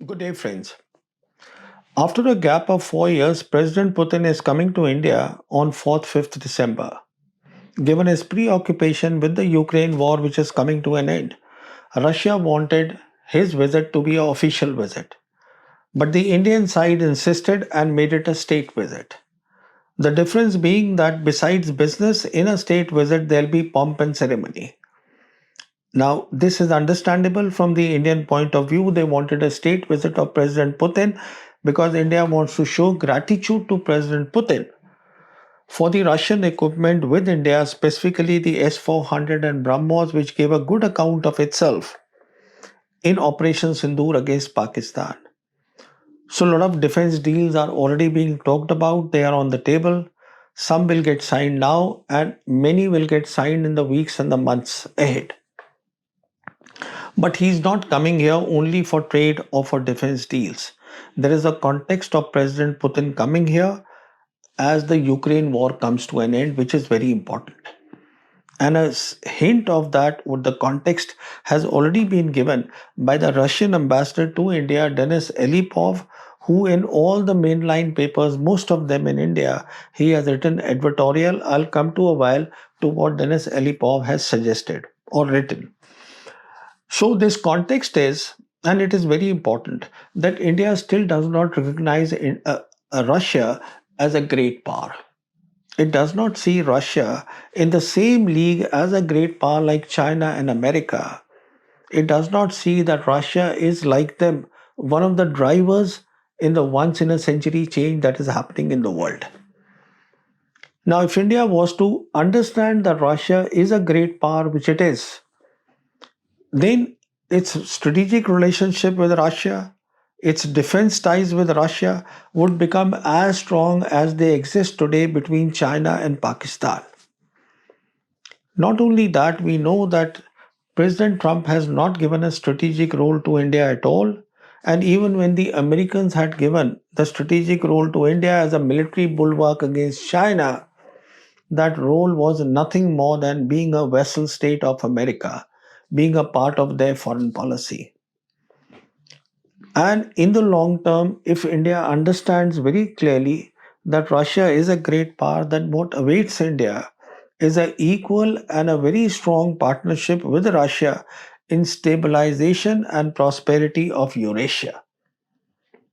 Good day, friends. After a gap of 4 years, President Putin is coming to India on 4th 5th December. Given his preoccupation with the Ukraine war, which is coming to an end, Russia wanted his visit to be an official visit. But the Indian side insisted and made it a state visit. The difference being that besides business, in a state visit, there'll be pomp and ceremony. Now, this is understandable from the Indian point of view. They wanted a state visit of President Putin because India wants to show gratitude to President Putin for the Russian equipment with India, specifically the S-400 and BrahMos, which gave a good account of itself in Operation Sindoor against Pakistan. So, a lot of defense deals are already being talked about. They are on the table. Some will get signed now, and many will get signed in the weeks and the months ahead. But he's not coming here only for trade or for defense deals. There is a context of President Putin coming here as the Ukraine war comes to an end, which is very important. And a hint of that, what the context has already been given by the Russian ambassador to India, Denis Elipov, who in all the mainline papers, most of them in India, he has written editorial. I'll come to a while to what Denis Elipov has suggested or written. So, this context is, and it is very important, that India still does not recognize Russia as a great power. It does not see Russia in the same league as a great power like China and America. It does not see that Russia is like them, one of the drivers in the once in a century change that is happening in the world. Now, if India was to understand that Russia is a great power, which it is, then its strategic relationship with Russia, its defense ties with Russia would become as strong as they exist today between China and Pakistan. Not only that, we know that President Trump has not given a strategic role to India at all. And even when the Americans had given the strategic role to India as a military bulwark against China, that role was nothing more than being a vassal state of America, being a part of their foreign policy. And in the long term, if India understands very clearly that Russia is a great power, then what awaits India is an equal and a very strong partnership with Russia in stabilization and prosperity of Eurasia.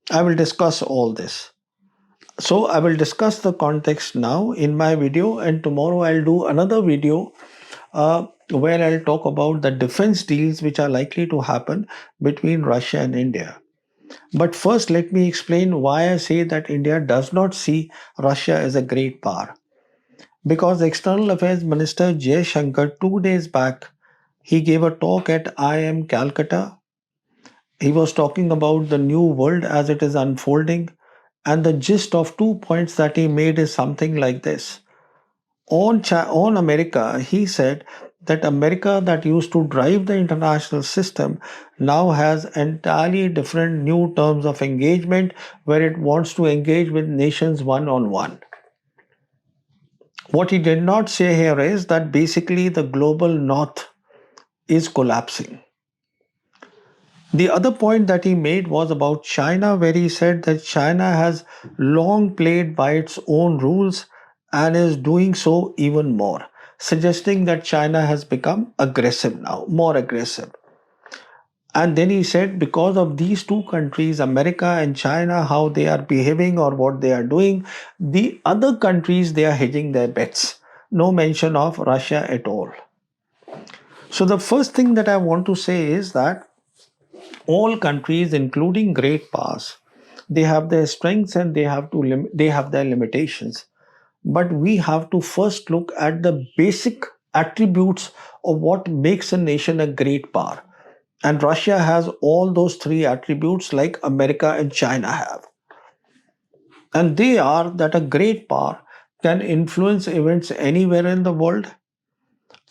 I will discuss all this. So I will discuss the context now in my video, and tomorrow I'll do another video where I'll talk about the defense deals which are likely to happen between Russia and India. But first, let me explain why I say that India does not see Russia as a great power. Because External Affairs Minister Jay Shankar 2 days back, he gave a talk at IIM Calcutta. He was talking about the new world as it is unfolding, and the gist of 2 points that he made is something like this. On America, he said that America that used to drive the international system now has entirely different new terms of engagement where it wants to engage with nations one on one. What he did not say here is that basically the global north is collapsing. The other point that he made was about China, where he said that China has long played by its own rules and is doing so even more, suggesting that China has become aggressive now, more aggressive. And then he said, because of these two countries, America and China, how they are behaving or what they are doing, the other countries, they are hedging their bets. No mention of Russia at all. So, the first thing that I want to say is that all countries, including great powers, they have their strengths and they have their limitations. But we have to first look at the basic attributes of what makes a nation a great power. And Russia has all those three attributes like America and China have. And they are that a great power can influence events anywhere in the world.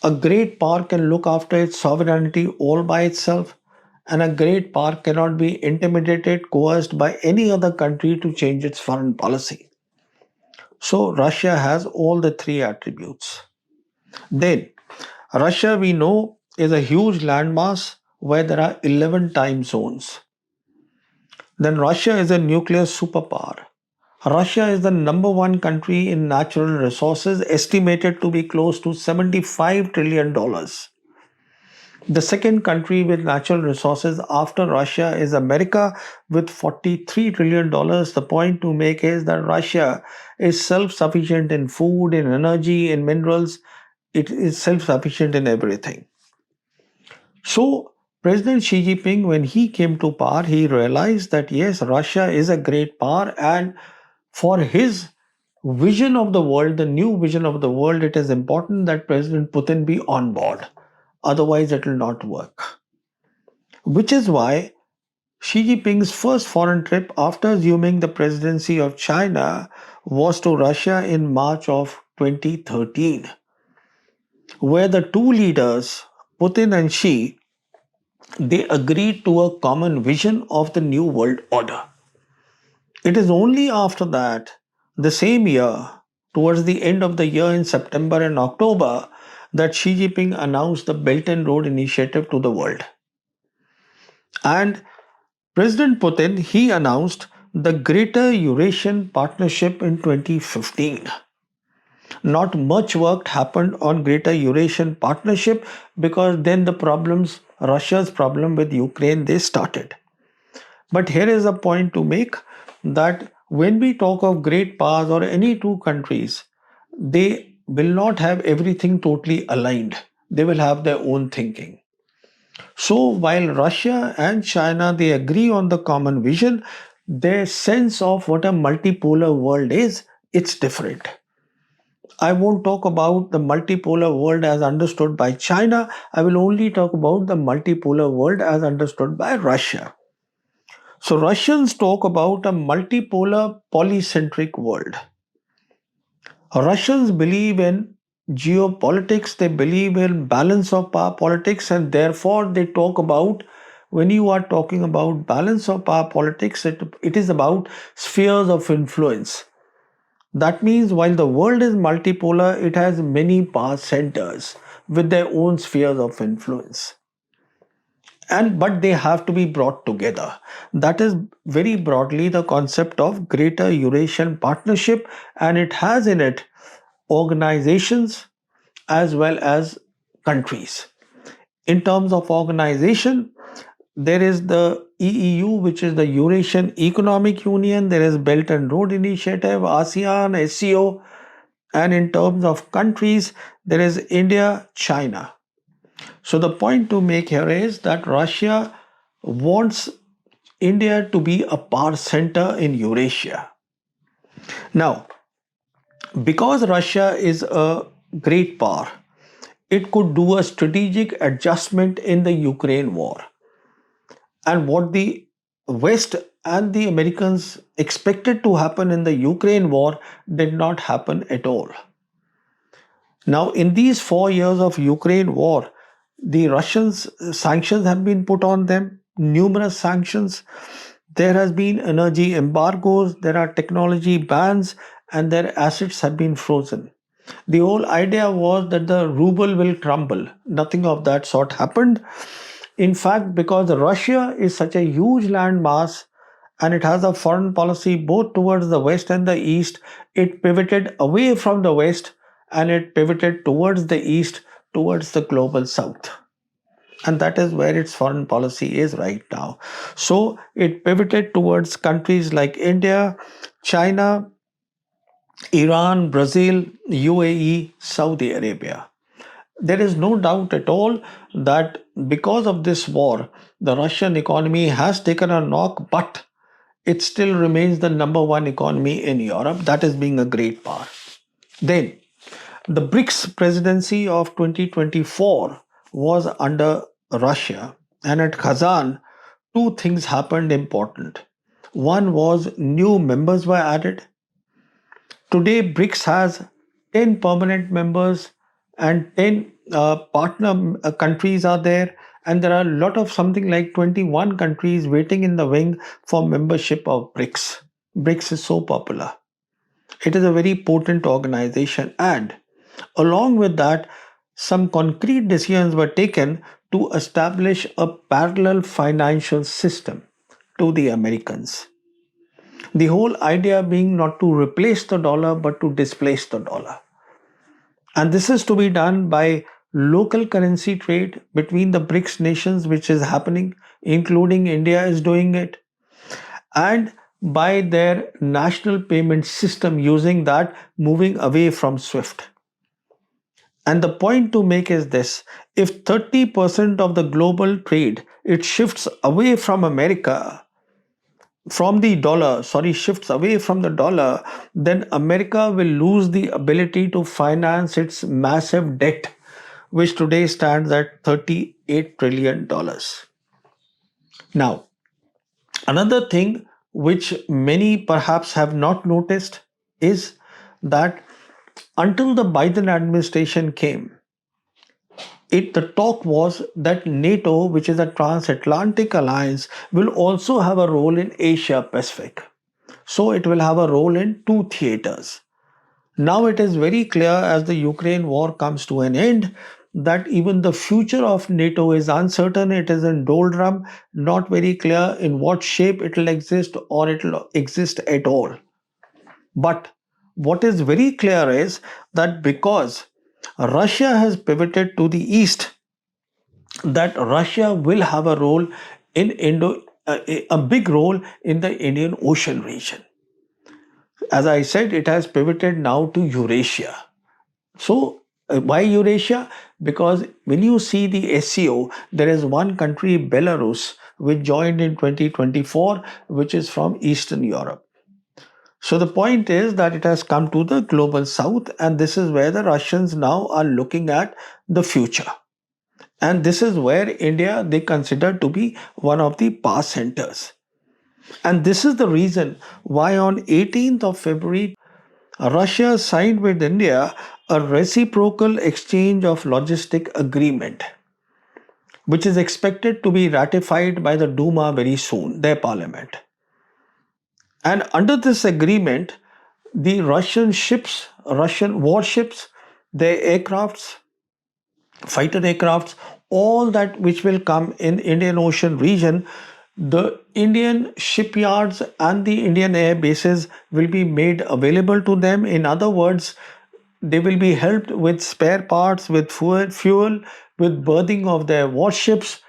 A great power can look after its sovereignty all by itself, and a great power cannot be intimidated, coerced by any other country to change its foreign policy. So, Russia has all the three attributes. Then, Russia, we know, is a huge landmass where there are 11 time zones. Then Russia is a nuclear superpower. Russia is the number one country in natural resources, estimated to be close to $75 trillion. The second country with natural resources after Russia is America with $43 trillion. The point to make is that Russia is self sufficient in food, in energy, in minerals. It is self sufficient in everything. So, President Xi Jinping, when he came to power, he realized that yes, Russia is a great power, and for his vision of the world, the new vision of the world, it is important that President Putin be on board. Otherwise, it will not work. Which is why Xi Jinping's first foreign trip after assuming the presidency of China was to Russia in March of 2013, where the two leaders, Putin and Xi, they agreed to a common vision of the new world order. It is only after that, the same year, towards the end of the year in September and October, that Xi Jinping announced the Belt and Road Initiative to the world. And President Putin, he announced the Greater Eurasian Partnership in 2015. Not much work happened on Greater Eurasian Partnership because then the problems, Russia's problem with Ukraine, they started. But here is a point to make that when we talk of great powers or any two countries, they will not have everything totally aligned. They will have their own thinking. So while Russia and China they agree on the common vision, their sense of what a multipolar world is, it's different. I won't talk about the multipolar world as understood by China. I will only talk about the multipolar world as understood by Russia. So Russians talk about a multipolar polycentric world. Russians believe in geopolitics, they believe in balance of power politics, and therefore they talk about when you are talking about balance of power politics, it is about spheres of influence. That means while the world is multipolar, it has many power centers with their own spheres of influence. But they have to be brought together. That is very broadly the concept of Greater Eurasian Partnership, and it has in it organizations as well as countries. In terms of organization, there is the EEU, which is the Eurasian Economic Union, there is Belt and Road Initiative, ASEAN, SCO, and in terms of countries, there is India, China. So the point to make here is that Russia wants India to be a power center in Eurasia. Now, because Russia is a great power, it could do a strategic adjustment in the Ukraine war. And what the West and the Americans expected to happen in the Ukraine war did not happen at all. Now, in these 4 years of Ukraine war, the Russians sanctions have been put on them, numerous sanctions. There has been energy embargoes, there are technology bans, and their assets have been frozen. The whole idea was that the ruble will crumble. Nothing of that sort happened. In fact, because Russia is such a huge landmass and it has a foreign policy both towards the West and the East, it pivoted away from the West and it pivoted towards the East, towards the global South. And that is where its foreign policy is right now. So it pivoted towards countries like India, China, Iran, Brazil, UAE, Saudi Arabia. There is no doubt at all that because of this war, the Russian economy has taken a knock, but it still remains the number one economy in Europe. That is being a great power. Then, the BRICS presidency of 2024 was under Russia, and at Kazan, two things happened important. One was new members were added. Today, BRICS has 10 permanent members and 10 partner countries are there, and there are a lot of something like 21 countries waiting in the wing for membership of BRICS. BRICS is so popular. It is a very potent organization, and along with that, some concrete decisions were taken to establish a parallel financial system. to the Americans. The whole idea being not to replace the dollar but to displace the dollar. And this is to be done by local currency trade between the BRICS nations, which is happening, including India is doing it, and by their national payment system using that, moving away from SWIFT. And the point to make is this: if 30% of the global trade it shifts away from America, from the dollar, sorry, shifts away from the dollar, then America will lose the ability to finance its massive debt, which today stands at $38 trillion. Now, another thing which many perhaps have not noticed is that until the Biden administration came, the talk was that NATO, which is a transatlantic alliance, will also have a role in Asia Pacific. So it will have a role in two theaters. Now it is very clear as the Ukraine war comes to an end that even the future of NATO is uncertain. It is in doldrum, not very clear in what shape it will exist or it will exist at all. But what is very clear is that because Russia has pivoted to the east, that Russia will have a role in a big role in the Indian Ocean region. As I said, it has pivoted now to Eurasia. So, why Eurasia? Because when you see the SCO, there is one country, Belarus, which joined in 2024, which is from Eastern Europe. So the point is that it has come to the global south, and this is where the Russians now are looking at the future. And this is where India they consider to be one of the power centers. And this is the reason why on 18th of February, Russia signed with India a reciprocal exchange of logistic agreement, which is expected to be ratified by the Duma very soon, their parliament. And under this agreement, the Russian ships, Russian warships, their aircrafts, fighter aircrafts, all that which will come in Indian Ocean region, the Indian shipyards and the Indian air bases will be made available to them. In other words, they will be helped with spare parts, with fuel, with berthing of their warships.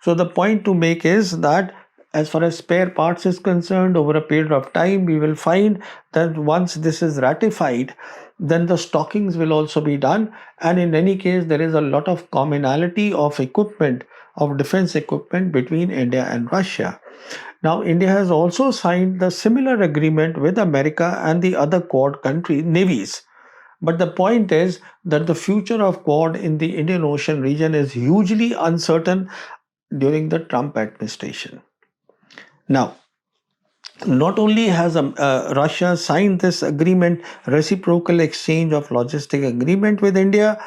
So the point to make is that as far as spare parts is concerned, over a period of time, we will find that once this is ratified, then the stockings will also be done. And in any case, there is a lot of commonality of equipment, of defense equipment between India and Russia. Now, India has also signed the similar agreement with America and the other Quad country navies. But the point is that the future of Quad in the Indian Ocean region is hugely uncertain during the Trump administration. Now, not only has Russia signed this agreement, reciprocal exchange of logistic agreement with India,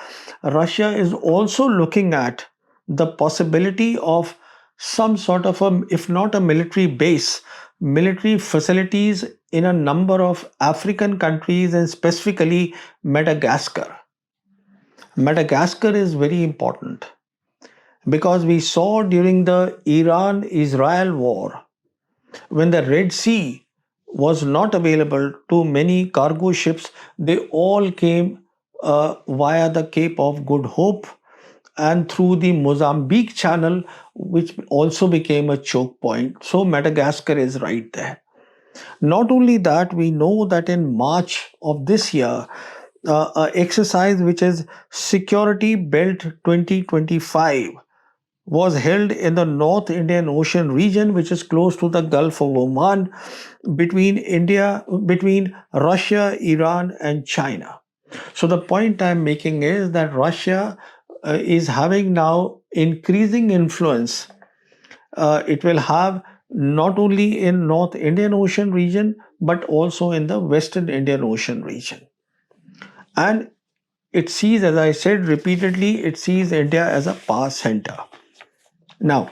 Russia is also looking at the possibility of some sort of if not a military base, military facilities in a number of African countries and specifically Madagascar. Madagascar is very important because we saw during the Iran-Israel war, when the Red Sea was not available to many cargo ships, they all came via the Cape of Good Hope and through the Mozambique Channel, which also became a choke point. So Madagascar is right there. Not only that, we know that in March of this year, exercise which is Security Belt 2025 was held in the North Indian Ocean region, which is close to the Gulf of Oman, between Russia, Iran, and China. So the point I'm making is that Russia is having now increasing influence. It will have not only in North Indian Ocean region, but also in the Western Indian Ocean region. And it sees, as I said repeatedly, it sees India as a power center. Now,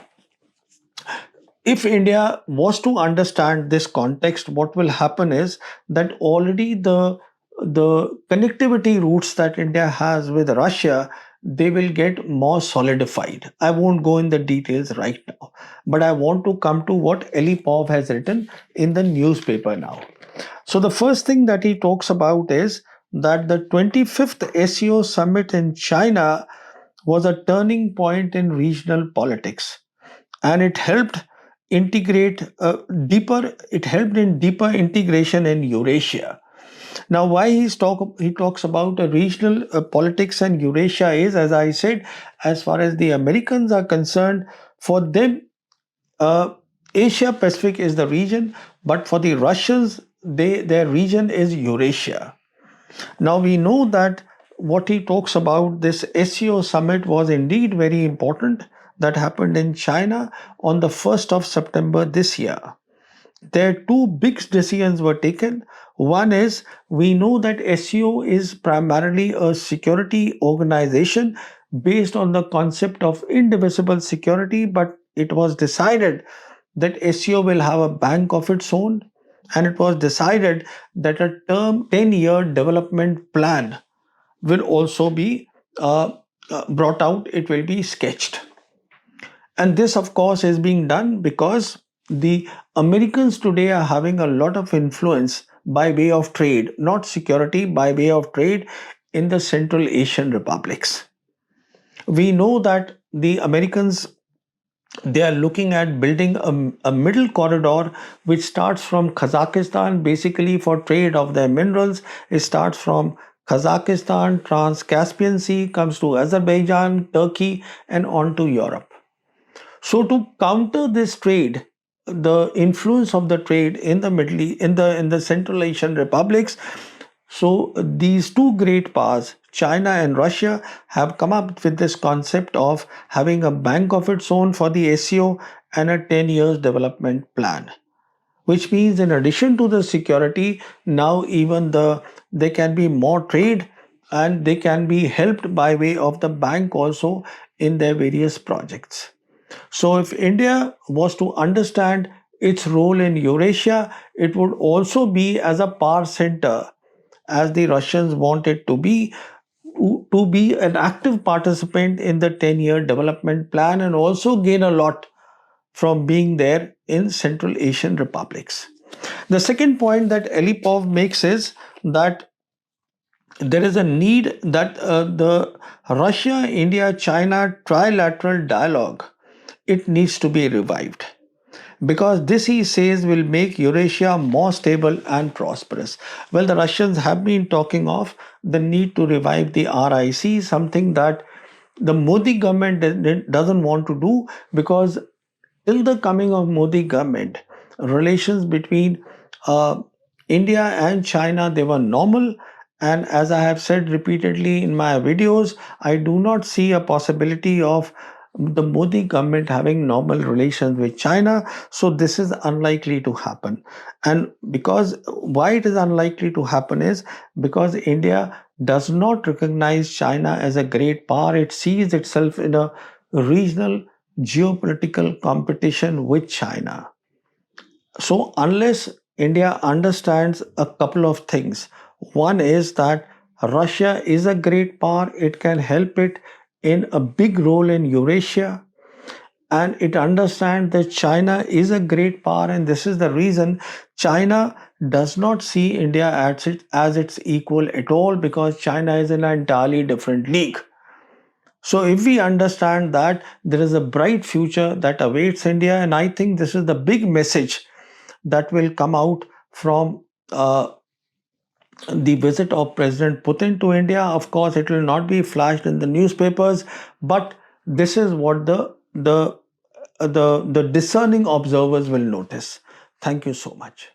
if India was to understand this context, what will happen is that already the connectivity routes that India has with Russia, they will get more solidified. I won't go in the details right now, but I want to come to what Elipov has written in the newspaper now. So the first thing that he talks about is that the 25th SEO summit in China was a turning point in regional politics, and it helped in deeper integration in Eurasia. Now, why he talks about a regional politics and Eurasia is, as I said, as far as the Americans are concerned, for them, uh, Asia Pacific is the region, but for the Russians, their region is Eurasia. Now we know that what he talks about, this SEO summit was indeed very important, that happened in China on the 1st of September this year. There two big decisions were taken. One is, we know that SEO is primarily a security organization based on the concept of indivisible security, but it was decided that SEO will have a bank of its own, and it was decided that a 10-year development plan will also be brought out, it will be sketched. And this, of course, is being done because the Americans today are having a lot of influence by way of trade, not security, by way of trade in the Central Asian republics. We know that the Americans, they are looking at building a middle corridor which starts from Kazakhstan, basically for trade of their minerals. It starts from Kazakhstan, Trans-Caspian Sea, comes to Azerbaijan, Turkey, and on to Europe. So to counter this trade, the influence of the trade in the Middle East, in the Central Asian republics, so these two great powers, China and Russia, have come up with this concept of having a bank of its own for the SEO and a 10 years development plan, which means in addition to the security, now even there can be more trade, and they can be helped by way of the bank also in their various projects. So if India was to understand its role in Eurasia, it would also be as a power center, as the Russians want it to be an active participant in the 10-year development plan, and also gain a lot from being there in Central Asian republics. The second point that Elipov makes is that there is a need that the Russia, India, China trilateral dialogue, it needs to be revived, because this, he says, will make Eurasia more stable and prosperous. Well, the Russians have been talking of the need to revive the RIC, something that the Modi government doesn't want to do, because till the coming of Modi government, relations between uh, India and China, they were normal. And as I have said repeatedly in my videos, I do not see a possibility of the Modi government having normal relations with China. So this is unlikely to happen. And because why it is unlikely to happen is because India does not recognize China as a great power. It sees itself in a regional geopolitical competition with China. So, unless India understands a couple of things, one is that Russia is a great power, it can help it in a big role in Eurasia, and it understands that China is a great power, and this is the reason China does not see India as its equal at all, because China is in an entirely different league. So, if we understand that there is a bright future that awaits India, and I think this is the big message that will come out from the visit of President Putin to India. Of course, it will not be flashed in the newspapers, but this is what the discerning observers will notice. Thank you so much.